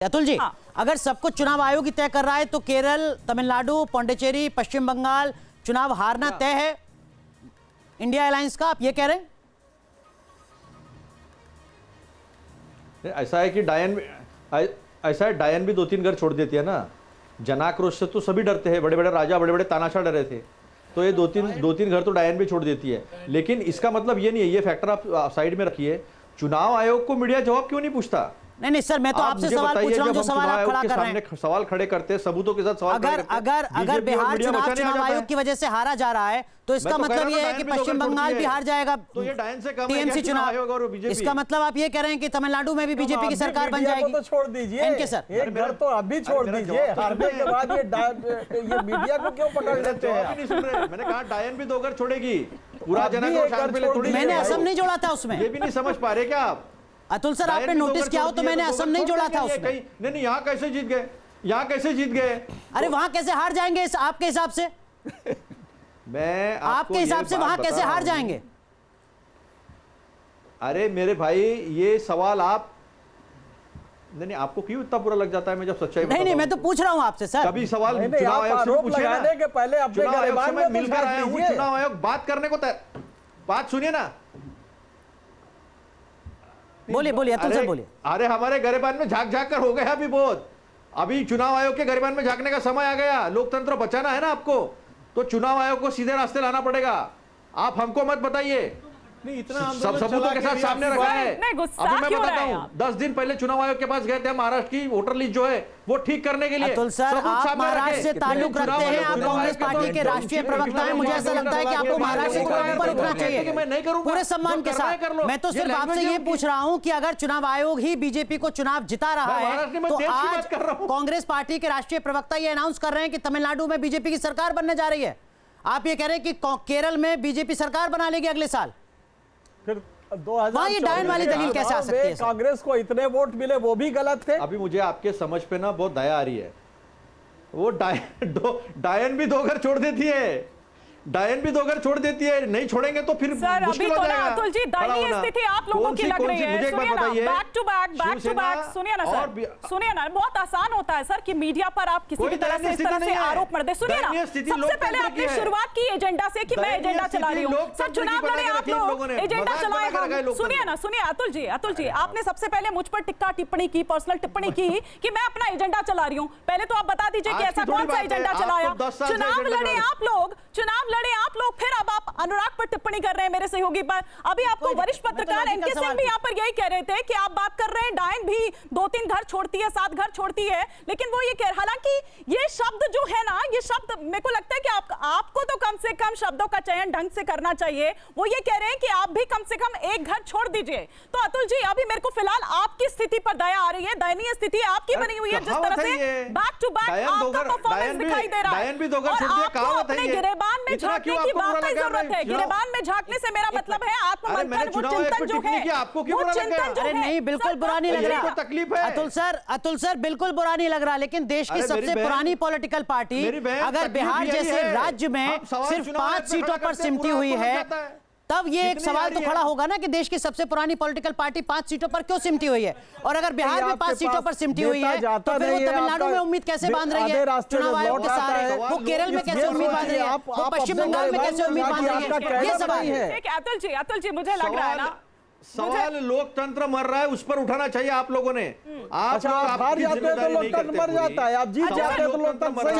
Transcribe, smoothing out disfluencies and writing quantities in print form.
अतुल जी, अगर सब कुछ चुनाव आयोग ही तय कर रहा है तो केरल, तमिलनाडु, पौंडीचेरी, पश्चिम बंगाल चुनाव हारना तय है इंडिया अलायंस का, आप ये कह रहे हैं? ऐसा है कि डायन भी 2-3 घर छोड़ देती है ना। जनाक्रोश से तो सभी डरते हैं, बड़े बड़े राजा, बड़े बड़े तानाशाह डरे थे, तो ये दो तीन घर तो डायन भी छोड़ देती है। लेकिन इसका मतलब ये नहीं है, ये फैक्टर आप साइड में रखिए। चुनाव आयोग को मीडिया जवाब क्यों नहीं पूछता? नहीं सर, मैं तो आपसे सवाल पूछ रहा हूं जो सवाल आप खड़ा कर रहे हैं। सवाल खड़े करते हैं, सबूतों के साथ सवाल अगर बिहार चुनाव आयोग की वजह से हारा जा रहा है तो इसका मतलब ये है कि पश्चिम बंगाल भी हार जाएगा तो ये डायन से कम टीएमसी चुनाव। इसका मतलब आप ये कह रहे हैं कि तमिलनाडु में भी बीजेपी की सरकार बन जाएगी? तो छोड़ दीजिए इनके सर, एक घर तो अभी छोड़ दीजिए, हारने के बाद ये मीडिया को क्यों पकड़ लेते हैं? मैंने कहा डायन भी 2 घर छोड़ेगी, पूरा जनाक्रोश। मैंने असम नहीं जोड़ा था उसमें, ये भी नहीं समझ पा रहे क्या आप? अतुल सर, आपने नोटिस किया हो तो मैंने असम नहीं जोड़ा था उसमें। नहीं, यहाँ कैसे जीत गए? यहाँ कैसे जीत गए? अरे वहां कैसे हार जाएंगे आपके हिसाब से? मैं आपके हिसाब से वहां कैसे हार जाएंगे? अरे मेरे भाई, ये सवाल आप नहीं, आपको क्यों इतना बुरा लग जाता है मैं जब सच्चाई बताता हूं? नहीं, मैं तो पूछ रहा हूं आपसे सर। कभी सवाल चुनाव आयोग से पूछे ना, के पहले अपने चुनाव आयोग से मैं मिलकर आया हूं, कीजिए। चुनाव आयोग बात करने को बात सुनिए ना। बोलिए अतुल सर, बोलिए। अरे हमारे गरिबान में झांक झांक कर हो गया अभी बहुत। अभी चुनाव आयोग के गरिबान में झांकने का समय आ गया। लोकतंत्र बचाना है ना आपको, तो चुनाव आयोग को सीधे रास्ते लाना पड़ेगा। आप हमको मत बताइए, नहीं इतना सब सबूतों के साथ सामने रखा है। अभी मैं बताता हूँ, 10 दिन पहले चुनाव आयोग के पास गए थे, महाराष्ट्र की वोटर लिस्ट जो है वो ठीक करने के लिए। अतुल सर, आप महाराष्ट्र से ताल्लुक रखते हैं, आप कांग्रेस पार्टी के राष्ट्रीय प्रवक्ता हैं, मुझे ऐसा लगता है कि आपको महाराष्ट्र से ऊपर उठना चाहिए। मैं नहीं करूंगा पूरे सम्मान के साथ। मैं तो सिर्फ आपसे ये पूछ रहा हूँ कि अगर चुनाव आयोग ही बीजेपी को चुनाव जिता रहा है तो आज कांग्रेस पार्टी के राष्ट्रीय प्रवक्ता ये अनाउंस कर रहे हैं कि तमिलनाडु में बीजेपी की सरकार बनने जा रही है। आप ये कह रहे हैं कि केरल में बीजेपी सरकार बना लेगी अगले साल। फिर 2024 ये डायन वाली दलील कैसे आ सकती है? कांग्रेस को इतने वोट मिले वो भी गलत थे। अभी मुझे आपके समझ पे ना बहुत दया आ रही है। वो डायन भी 2 घर छोड़ देती है, डायन भी 2 घर छोड़ देती है। नहीं छोड़ेंगे तो फिर मुश्किल हो जाएगा। अतुल जी, दयनीय स्थिति आप लोगों की लग रही है। मुझे एक बात बताइए, बैक टू बैक सुनिए ना सर, सुनिए ना। बहुत आसान होता है सर कि मीडिया पर आप किसी भी तरह से इस तरह से आरोप मत दे। सुनिए ना, सबसे पहले आपने शुरुआत की एजेंडा से कि मैं एजेंडा चला रही हूँ। सर चुनाव लड़े आप लोग, एजेंडा चलाए हम। सुनिए ना, सुनिए अतुल जी, आपने सबसे पहले मुझ पर टिक्का टिप्पणी की, पर्सनल टिप्पणी की कि मैं अपना एजेंडा चला रही हूँ। पहले तो आप बता दीजिए कि ऐसा कौन सा एजेंडा चलाया? चुनाव लड़े आप लोग, फिर अब आप अनुराग पर टिप्पणी कर रहे हैं, मेरे सहयोगी पर। अभी आपको वरिष्ठ पत्रकार एनके सिंह भी यहाँ पर यही कह रहे थे कि आप बात कर रहे हैं डायन भी 2-3 घर छोड़ती है, 7 घर छोड़ती है, लेकिन वो ये कह, हालांकि ये शब्द जो है ना, ये शब्द मेरे को लगता है कि आपको तो कम से कम शब्दों का चयन ढंग से करना चाहिए। वो ये कह रहे हैं कि आप भी कम से कम 1 घर छोड़ दीजिए। तो अतुल जी, अभी मेरे को फिलहाल आपकी स्थिति पर दया आ रही है, दयनीय स्थिति आपकी बनी हुई है, जिस तरह से बैक टू बैक आपका परफॉर्मेंस दिखाई दे रहा है। और अपने गिरेबान में झांकने की वाकई जरूरत है। गिरेबान में झांकने से मेरा मतलब है आत्ममंथन, वो चिंतन जो है, वो चिंतन जो है। नहीं, बिल्कुल बुरा नहीं लग रहा तकलीफ है अतुल सर, बिल्कुल बुरा नहीं लग रहा। लेकिन देश की सबसे पुरानी पॉलिटिकल पार्टी अगर बिहार जैसे राज्य में सिर्फ 5 सीटों पर सिमटी हुई है, तब ये एक सवाल तो खड़ा होगा ना कि देश की सबसे पुरानी पॉलिटिकल पार्टी 5 सीटों पर क्यों सिमटी हुई है? और अगर बिहार में 5 सीटों पर सिमटी हुई है तो फिर वो तमिलनाडु में उम्मीद कैसे बांध रही है चुनाव आयोग के सहारे? वो केरल में कैसे उम्मीद बांध रही है? वो पश्चिम बंगाल में कैसे उम्मीद बांध रही है? ये सवाल है। अतुल जी, मुझे लग रहा है ना, सवाल लोकतंत्र मर रहा है, उस पर उठाना चाहिए आप लोगों ने। आप हार जाते हैं तो लोकतंत्र मर जाता है, आप जीत जाते हैं तो लोकतंत्र